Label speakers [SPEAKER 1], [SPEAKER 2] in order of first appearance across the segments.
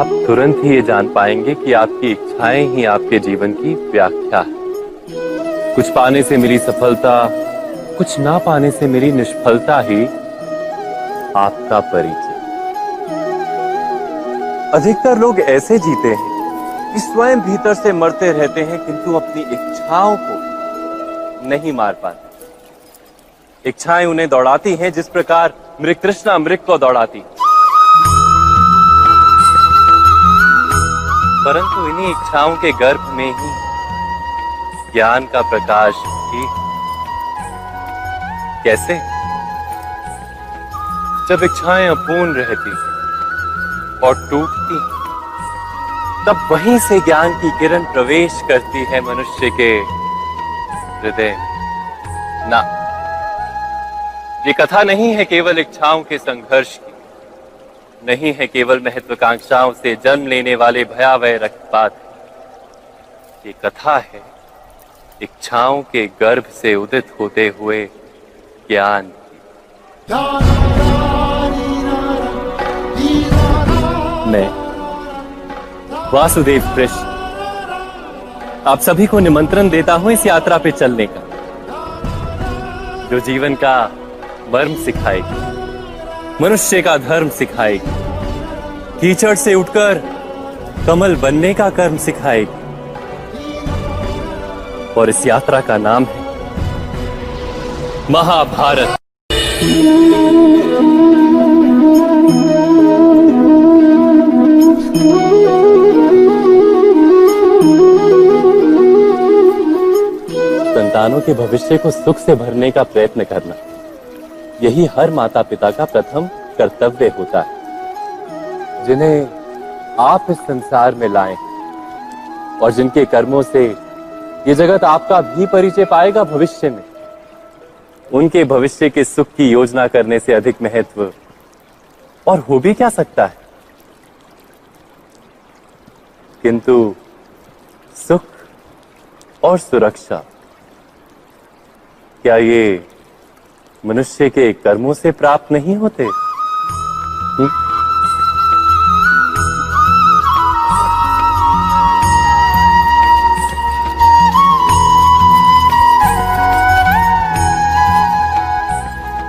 [SPEAKER 1] आप तुरंत ही ये जान पाएंगे कि आपकी इच्छाएं ही आपके जीवन की व्याख्या है। कुछ पाने से मिली सफलता, कुछ ना पाने से मिली निष्फलता ही आपका परिचय। अधिकतर लोग ऐसे जीते हैं कि स्वयं भीतर से मरते रहते हैं, किंतु अपनी इच्छाओं को नहीं मार पाते। इच्छाएं उन्हें दौड़ाती हैं जिस प्रकार मृग तृष्णा मृग को दौड़ाती। परंतु इन्हीं इच्छाओं के गर्भ में ही ज्ञान का प्रकाश भी। कैसे? जब इच्छाएं अपूर्ण रहती और टूटती, तब वहीं से ज्ञान की किरण प्रवेश करती है मनुष्य के हृदय। ना, ये कथा नहीं है केवल इच्छाओं के संघर्ष की, नहीं है केवल महत्वाकांक्षाओं से जन्म लेने वाले भयावह रक्तपात। ये कथा है इच्छाओं के गर्भ से उदित होते हुए ज्ञान की। मैं वासुदेव कृष्ण आप सभी को निमंत्रण देता हूं इस यात्रा पे चलने का, जो जीवन का मर्म सिखाएगी, मनुष्य का धर्म सिखाएगी, कीचड़ से उठकर कमल बनने का कर्म सिखाएगी। और इस यात्रा का नाम है महाभारत। संतानों के भविष्य को सुख से भरने का प्रयत्न करना, यही हर माता पिता का प्रथम कर्तव्य होता है, जिन्हें आप इस संसार में लाए और जिनके कर्मों से ये जगत आपका भी परिचय पाएगा भविष्य में। उनके भविष्य के सुख की योजना करने से अधिक महत्व और हो भी क्या सकता है। किंतु सुख और सुरक्षा, क्या ये मनुष्य के कर्मों से प्राप्त नहीं होते?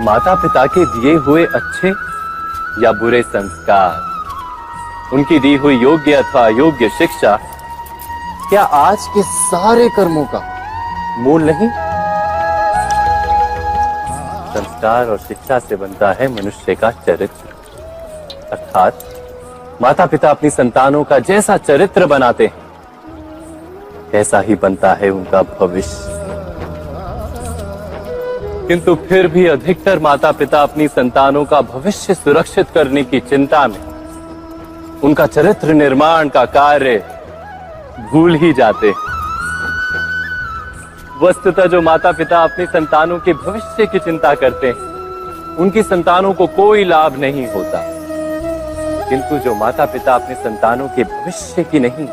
[SPEAKER 1] माता पिता के दिए हुए अच्छे या बुरे संस्कार, उनकी दी हुई योग्य अथवा अयोग्य शिक्षा, क्या आज के सारे कर्मों का मूल नहीं? संस्कार और शिक्षा से बनता है मनुष्य का चरित्र। अर्थात माता पिता अपनी संतानों का जैसा चरित्र बनाते हैं, ऐसा ही बनता है उनका भविष्य। किंतु फिर भी अधिकतर माता पिता अपनी संतानों का भविष्य सुरक्षित करने की चिंता में उनका चरित्र निर्माण का कार्य भूल ही जाते हैं। वस्तुतः जो माता पिता अपनी संतानों के भविष्य की चिंता करते हैं, उनकी संतानों को कोई लाभ नहीं होता। किंतु जो माता पिता अपने संतानों के भविष्य की नहीं,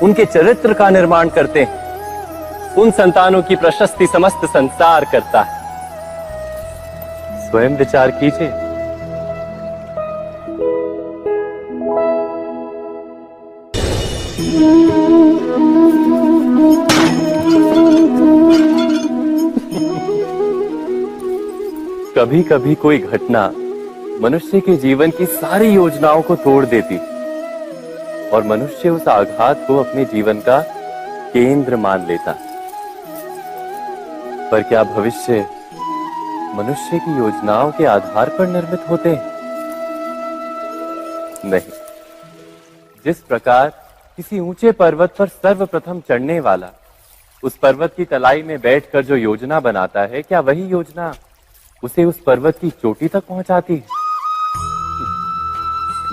[SPEAKER 1] उनके चरित्र का निर्माण करते हैं, उन संतानों की प्रशस्ति समस्त संसार करता है। स्वयं विचार कीजिए। कभी कभी कोई घटना मनुष्य के जीवन की सारी योजनाओं को तोड़ देती और मनुष्य उस आघात को अपने जीवन का केंद्र मान लेता। पर क्या भविष्य मनुष्य की योजनाओं के आधार पर निर्मित होते हैं? नहीं। जिस प्रकार किसी ऊंचे पर्वत पर सर्वप्रथम चढ़ने वाला उस पर्वत की तलाई में बैठकर जो योजना बनाता है, क्या वही योजना उसे उस पर्वत की चोटी तक पहुंचाती है?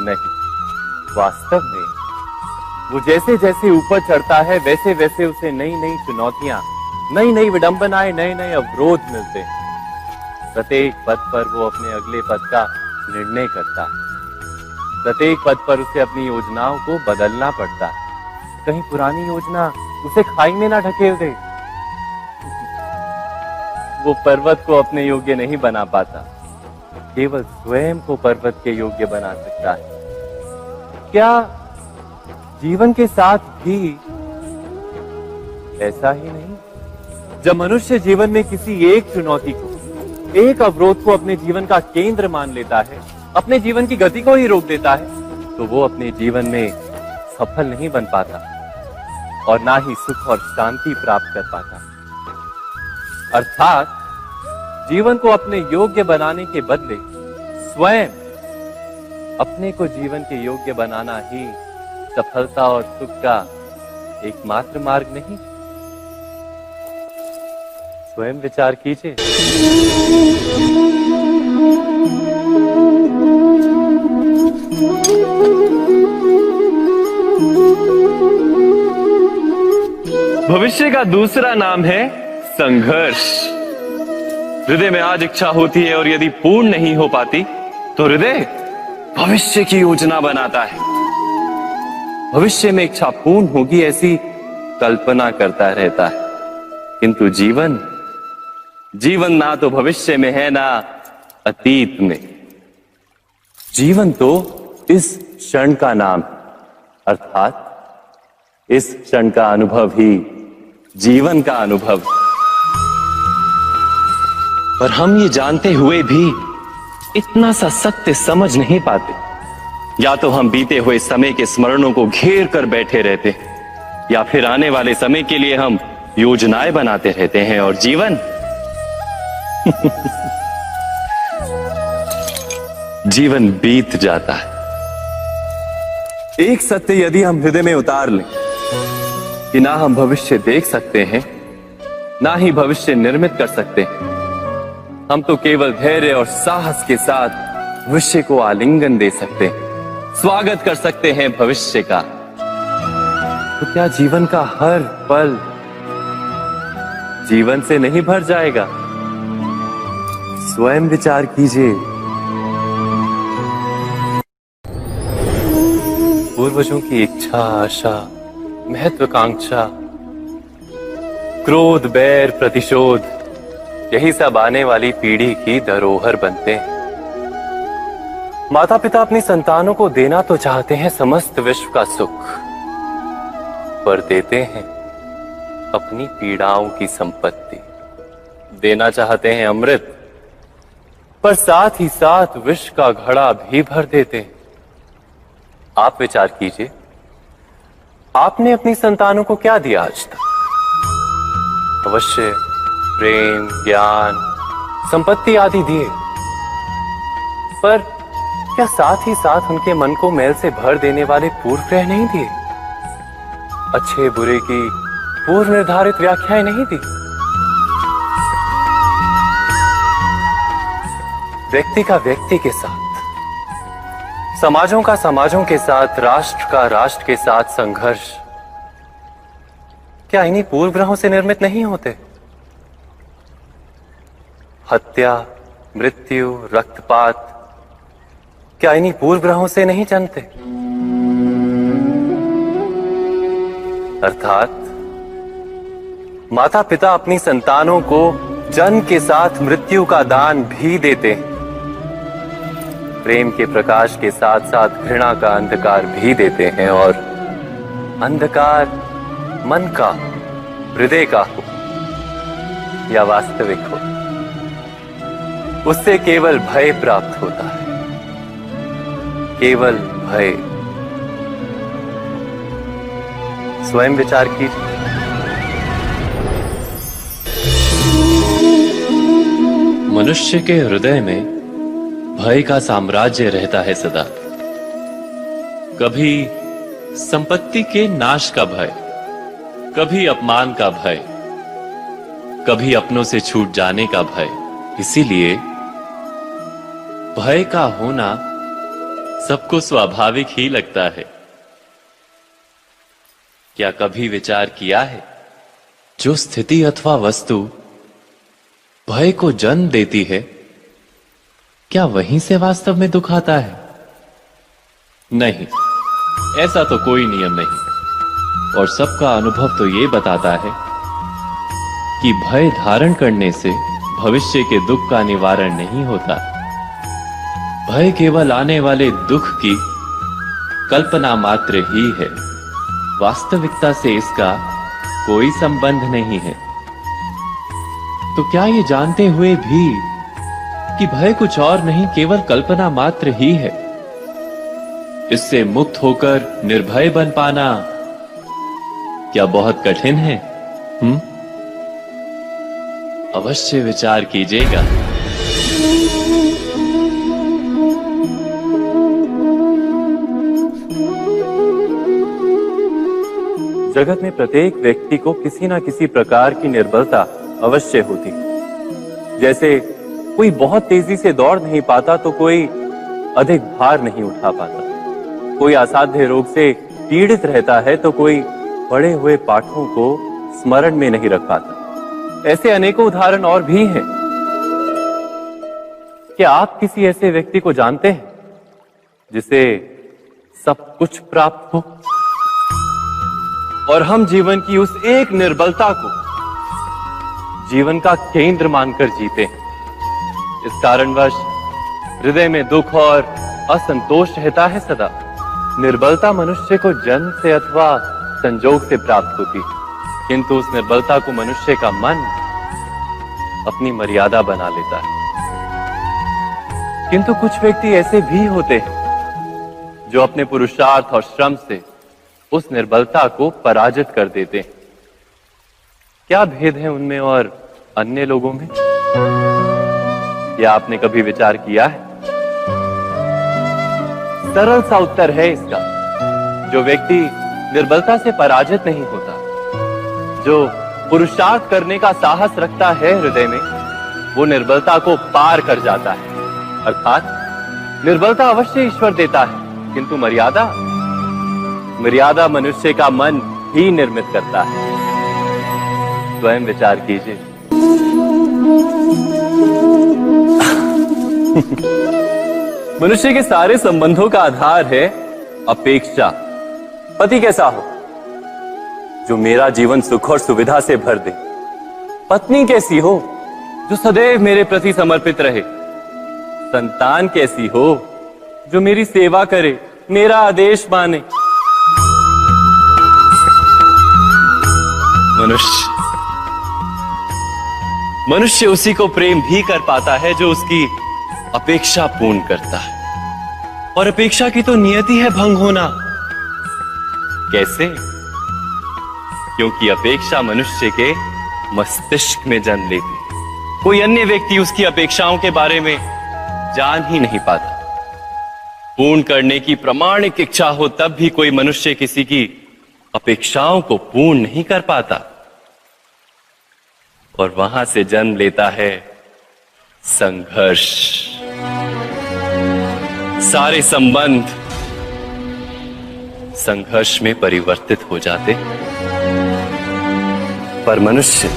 [SPEAKER 1] नहीं। वास्तव में वो जैसे जैसे ऊपर चढ़ता है, वैसे वैसे उसे नई नई चुनौतियां, नई नई विडंबनाएं, नए नए अवरोध मिलते हैं। प्रत्येक पद पर वो अपने अगले पद का निर्णय करता है। प्रत्येक पद पर उसे अपनी योजनाओं को बदलना पड़ता है। कहीं पुरानी योजना उसे खाई में ना ढकेल दे। वो पर्वत को अपने योग्य नहीं बना पाता, केवल स्वयं को पर्वत के योग्य बना सकता है। क्या जीवन के साथ भी ऐसा ही नहीं। जब मनुष्य जीवन में किसी एक चुनौती को, एक अवरोध को अपने जीवन का केंद्र मान लेता है, अपने जीवन की गति को ही रोक देता है, तो वो अपने जीवन में सफल नहीं बन पाता और ना ही सुख और शांति प्राप्त कर पाता। अर्थात जीवन को अपने योग्य बनाने के बदले स्वयं अपने को जीवन के योग्य बनाना ही सफलता और सुख का एकमात्र मार्ग नहीं। स्वयं विचार कीजिए। भविष्य का दूसरा नाम है संघर्ष। हृदय में आज इच्छा होती है और यदि पूर्ण नहीं हो पाती तो हृदय भविष्य की योजना बनाता है। भविष्य में इच्छा पूर्ण होगी ऐसी कल्पना करता रहता है, किंतु जीवन ना तो भविष्य में है ना अतीत में। जीवन तो इस क्षण का नाम, अर्थात इस क्षण का अनुभव ही जीवन का अनुभव। पर हम ये जानते हुए भी इतना सा सत्य समझ नहीं पाते। या तो हम बीते हुए समय के स्मरणों को घेर कर बैठे रहते हैं, या फिर आने वाले समय के लिए हम योजनाएं बनाते रहते हैं और जीवन जीवन बीत जाता है। एक सत्य यदि हम हृदय में उतार लें कि ना हम भविष्य देख सकते हैं, ना ही भविष्य निर्मित कर सकते हैं, हम तो केवल धैर्य और साहस के साथ भविष्य को आलिंगन दे सकते हैं, स्वागत कर सकते हैं भविष्य का। तो क्या जीवन का हर पल जीवन से नहीं भर जाएगा? स्वयं विचार कीजिए। पूर्वजों की इच्छा, आशा, महत्वाकांक्षा, क्रोध, बैर, प्रतिशोध, यही सब आने वाली पीढ़ी की धरोहर बनते हैं। माता पिता अपनी संतानों को देना तो चाहते हैं समस्त विश्व का सुख, पर देते हैं अपनी पीड़ाओं की संपत्ति। देना चाहते हैं अमृत, पर साथ ही साथ विष का घड़ा भी भर देते हैं। आप विचार कीजिए, आपने अपनी संतानों को क्या दिया आज तक? अवश्य प्रेम, ज्ञान, संपत्ति आदि दिए, पर क्या साथ ही साथ उनके मन को मैल से भर देने वाले पूर्व ग्रह नहीं दिए? अच्छे बुरे की पूर्व निर्धारित व्याख्याएं नहीं दी? व्यक्ति का व्यक्ति के साथ, समाजों का समाजों के साथ, राष्ट्र का राष्ट्र के साथ संघर्ष क्या इन्हीं पूर्व ग्रहों से निर्मित नहीं होते? हत्या, मृत्यु, रक्तपात क्या इन्हीं पूर्व ग्रहों से नहीं जन्मते? अर्थात माता पिता अपनी संतानों को जन्म के साथ मृत्यु का दान भी देते हैं। प्रेम के प्रकाश के साथ साथ घृणा का अंधकार भी देते हैं, और अंधकार मन का, हृदय का हो या वास्तविक हो, उससे केवल भय प्राप्त होता है, केवल भय। स्वयं विचार कीजिए। मनुष्य के हृदय में भय का साम्राज्य रहता है सदा। कभी संपत्ति के नाश का भय, कभी अपमान का भय, कभी अपनों से छूट जाने का भय। इसीलिए भय का होना सबको स्वाभाविक ही लगता है। क्या कभी विचार किया है, जो स्थिति अथवा वस्तु भय को जन्म देती है, क्या वहीं से वास्तव में दुख आता है? नहीं, ऐसा तो कोई नियम नहीं। और सबका अनुभव तो ये बताता है कि भय धारण करने से भविष्य के दुख का निवारण नहीं होता। भय केवल आने वाले दुख की कल्पना मात्र ही है। वास्तविकता से इसका कोई संबंध नहीं है। तो क्या ये जानते हुए भी कि भय कुछ और नहीं केवल कल्पना मात्र ही है, इससे मुक्त होकर निर्भय बन पाना क्या बहुत कठिन है? अवश्य विचार कीजिएगा। जगत में प्रत्येक व्यक्ति को किसी ना किसी प्रकार की निर्बलता अवश्य होती है। जैसे कोई बहुत तेजी से दौड़ नहीं पाता तो कोई अधिक भार नहीं उठा पाता, कोई असाध्य रोग से पीड़ित रहता है तो कोई पढ़े हुए पाठों को स्मरण में नहीं रख पाता। ऐसे अनेकों उदाहरण और भी हैं। क्या आप किसी ऐसे व्यक्ति को जानते हैं जिसे सब कुछ प्राप्त हो और हम जीवन की उस एक निर्बलता को जीवन का केंद्र मानकर जीते हैं? इस कारणवश हृदय में दुख और असंतोष रहता है सदा। निर्बलता मनुष्य को जन्म से अथवा संजोग से प्राप्त होती है, किंतु उस निर्बलता को मनुष्य का मन अपनी मर्यादा बना लेता है। किंतु कुछ व्यक्ति ऐसे भी होते हैं जो अपने पुरुषार्थ और श्रम से उस निर्बलता को पराजित कर देते हैं। क्या भेद है उनमें और अन्य लोगों में? क्या आपने कभी विचार किया है? सरल सा उत्तर है इसका। जो व्यक्ति निर्बलता से पराजित नहीं होता, जो पुरुषार्थ करने का साहस रखता है हृदय में, वो निर्बलता को पार कर जाता है। अर्थात निर्बलता अवश्य ईश्वर देता है, किंतु मर्यादा मनुष्य का मन ही निर्मित करता है। स्वयं विचार कीजिए। मनुष्य के सारे संबंधों का आधार है अपेक्षा। पति कैसा हो जो मेरा जीवन सुख और सुविधा से भर दे? पत्नी कैसी हो जो सदैव मेरे प्रति समर्पित रहे? संतान कैसी हो जो मेरी सेवा करे, मेरा आदेश माने? मनुष्य उसी को प्रेम भी कर पाता है जो उसकी अपेक्षा पूर्ण करता है। और अपेक्षा की तो नियति है भंग होना। कैसे? क्योंकि अपेक्षा मनुष्य के मस्तिष्क में जन्म लेती है। कोई अन्य व्यक्ति उसकी अपेक्षाओं के बारे में जान ही नहीं पाता। पूर्ण करने की प्रामाणिक इच्छा हो तब भी कोई मनुष्य किसी की अपेक्षाओं को पूर्ण नहीं कर पाता, और वहां से जन्म लेता है संघर्ष। सारे संबंध संघर्ष में परिवर्तित हो जाते। पर मनुष्य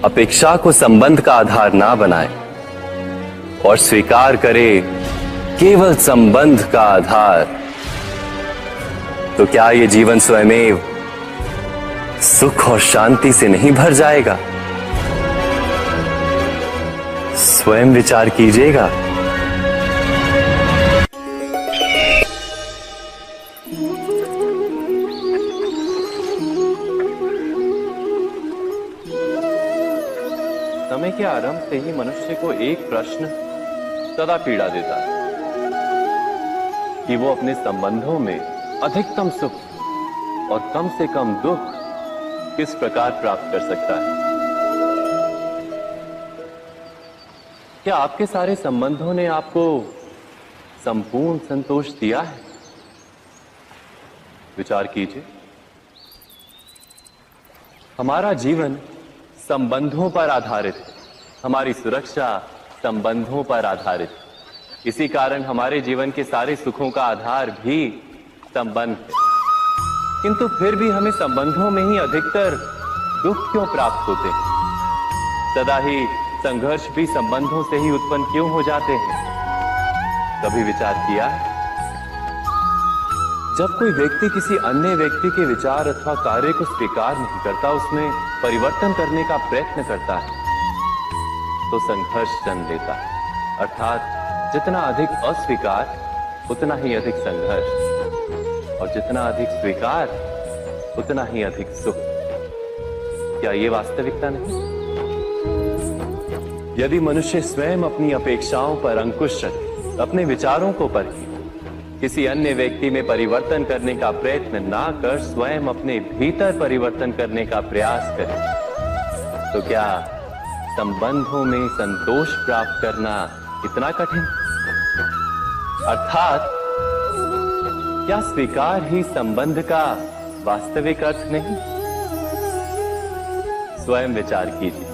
[SPEAKER 1] अपेक्षा को संबंध का आधार ना बनाए और स्वीकार करे केवल संबंध का आधार, तो क्या ये जीवन स्वयमेव सुख और शांति से नहीं भर जाएगा? स्वयं विचार कीजिएगा। समय के आरंभ से ही मनुष्य को एक प्रश्न सदा पीड़ा देता है कि वो अपने संबंधों में अधिकतम सुख और कम से कम दुख किस प्रकार प्राप्त कर सकता है। क्या आपके सारे संबंधों ने आपको संपूर्ण संतोष दिया है? विचार कीजिए। हमारा जीवन संबंधों पर आधारित है, हमारी सुरक्षा संबंधों पर आधारित है। इसी कारण हमारे जीवन के सारे सुखों का आधार भी संबंध है। किंतु फिर भी हमें संबंधों में ही अधिकतर दुख क्यों प्राप्त होते हैं? सदा ही संघर्ष भी संबंधों से ही उत्पन्न क्यों हो जाते हैं? कभी विचार किया है? जब कोई व्यक्ति किसी अन्य व्यक्ति के विचार अथवा कार्य को स्वीकार नहीं करता, उसमें परिवर्तन करने का प्रयत्न करता है, तो संघर्ष जन्म लेता है। अर्थात जितना अधिक अस्वीकार उतना ही अधिक संघर्ष, और जितना अधिक स्वीकार उतना ही अधिक सुख। क्या ये वास्तविकता नहीं? यदि मनुष्य स्वयं अपनी अपेक्षाओं पर अंकुश रखे, अपने विचारों को परखे, किसी अन्य व्यक्ति में परिवर्तन करने का प्रयत्न ना कर स्वयं अपने भीतर परिवर्तन करने का प्रयास करे, तो क्या संबंधों में संतोष प्राप्त करना इतना कठिन? अर्थात क्या स्वीकार ही संबंध का वास्तविक अर्थ नहीं? स्वयं विचार कीजिए।